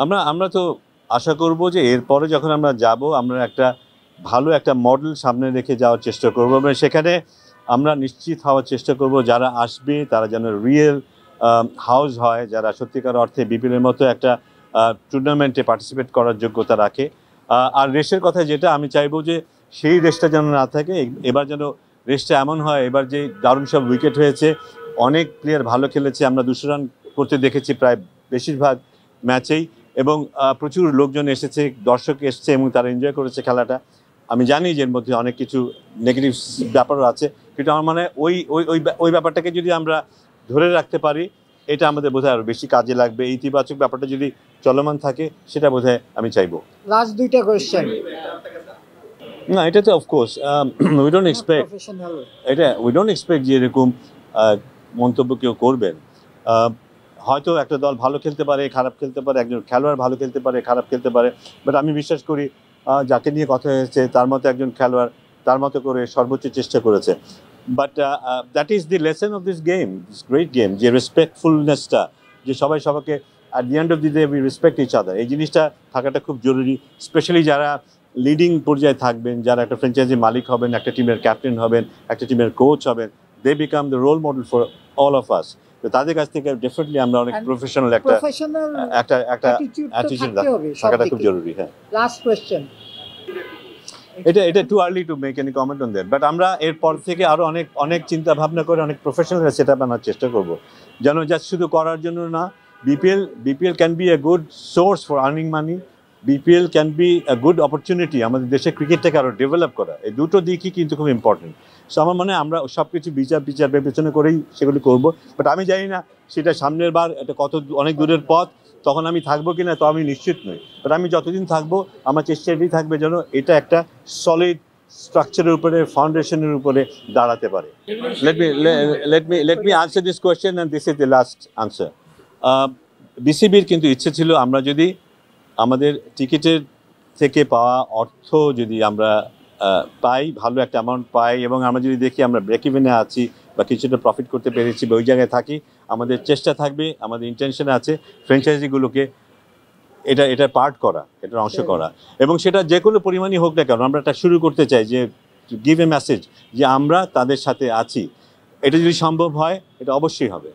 আমরা আমরা তো আশা করব যে এরপরে যখন আমরা যাব আমরা একটা ভালো একটা মডেল সামনে রেখে যাওয়ার চেষ্টা করব এবং সেখানে আমরা নিশ্চিত হওয়ার চেষ্টা করব যারা আসবে তারা যেন রিয়েল হাউস হয়, যারা সত্যিকার অর্থে বিপিএলের মতো একটা টুর্নামেন্টে পার্টিসিপেট করার যোগ্যতা রাখে। আর রেসের কথা যেটা আমি চাইবো যে সেই রেসটা যেন না থাকে, এবার যেন রেসটা এমন হয়, এবার যে দারুণ সব উইকেট হয়েছে, অনেক প্লেয়ার ভালো খেলেছে, আমরা 200 রান করতে দেখেছি প্রায় বেশিরভাগ ম্যাচেই, এবং প্রচুর লোকজন এসেছে, দর্শক এসছে এবং তারা এনজয় করেছে খেলাটা। আমি জানি যে এর মধ্যে অনেক কিছু নেগেটিভ ব্যাপারও আছে, কিন্তু আমার মানে ওই ওই ওই ওই ব্যাপারটাকে যদি আমরা ধরে রাখতে পারি এটা আমাদের বোধহয় আরও বেশি কাজে লাগবে। ইতিবাচক ব্যাপারটা যদি চলমান থাকে সেটা বোধহয় আমি চাইবো। লাস্ট দুইটা কোয়েশ্চেন। না, এটা তো অফকোর্স উই ডোন্ট এক্সপেক্ট, এটা উই ডোন্ট এক্সপেক্ট যে এরকম মন্তব্য কেউ করবেন। হয়তো একটা দল ভালো খেলতে পারে, খারাপ খেলতে পারে, একজন খেলোয়াড় ভালো খেলতে পারে, খারাপ খেলতে পারে, বাট আমি বিশ্বাস করি যাকে নিয়ে কথা হয়েছে তার মতো একজন খেলোয়াড় তার মতো করে সর্বোচ্চ চেষ্টা করেছে। But that is the lesson of this game, this great game, যে রেসপেক্টফুলনেসটা, যে সবাই সবাইকে at the end of the day we respect each other, এই জিনিসটা থাকাটা খুব জরুরি। স্পেশালি যারা লিডিং পর্যায়ে থাকবেন, যারা একটা ফ্র্যাঞ্চাইজি মালিক হবেন, একটা টিমের ক্যাপ্টেন হবেন, একটা টিমের কোচ হবেন, they become the role model for all of us. তো তাদের কাছ থেকে ডেফিনেটলি আমরা অনেক প্রফেশনাল একটা অ্যাটিটিউড থাকাটা খুব জরুরি। হ্যাঁ, লাস্ট কোয়েশ্চেন। এটা too early to make any comment on that, but আমরা এরপর থেকে আরও অনেক চিন্তা ভাবনা করে অনেক প্রফেশনাল সেট আপ আনার চেষ্টা করব, যেন জাস্ট শুধু করার জন্য না। BPL can B a good source for earning money, BPL can B a good opportunity আমাদের দেশের ক্রিকেটটাকে আরও ডেভেলপ করা। এই দুটো দিকই কিন্তু খুব ইম্পর্টেন্ট। সো আমার মনে হয় আমরা সব কিছু বিচার বিবেচনা করেই সেগুলি করব। বাট আমি জানি না সেটা সামনের বার এটা অনেক দূরের পথ, তখন আমি থাকবো কি না তো আমি নিশ্চিত নই। বাট আমি যতদিন থাকবো আমার চেষ্টা এটাই থাকবে যেন এটা একটা সলিড স্ট্রাকচারের উপরে, ফাউন্ডেশনের উপরে দাঁড়াতে পারে। Let me answer this question and this is the last answer. বিসিবির কিন্তু ইচ্ছে ছিল আমরা যদি আমাদের টিকিটের থেকে পাওয়া অর্থ যদি আমরা পাই, ভালো একটা অ্যামাউন্ট পাই, এবং আমরা যদি দেখি আমরা ব্রেক ইভেনে আছি বা কিছুটা প্রফিট করতে পেরেছি বা ওই জায়গায় থাকি, আমাদের চেষ্টা থাকবে, আমাদের ইন্টেনশন আছে ফ্র্যাঞ্চাইজিগুলোকে এটা পার্ট করা, এটার অংশ করা, এবং সেটা যে কোনো পরিমাণই হোক না কেন আমরা এটা শুরু করতে চাই যে গিভ এ মেসেজ যে আমরা তাদের সাথে আছি। এটা যদি সম্ভব হয় এটা অবশ্যই হবে।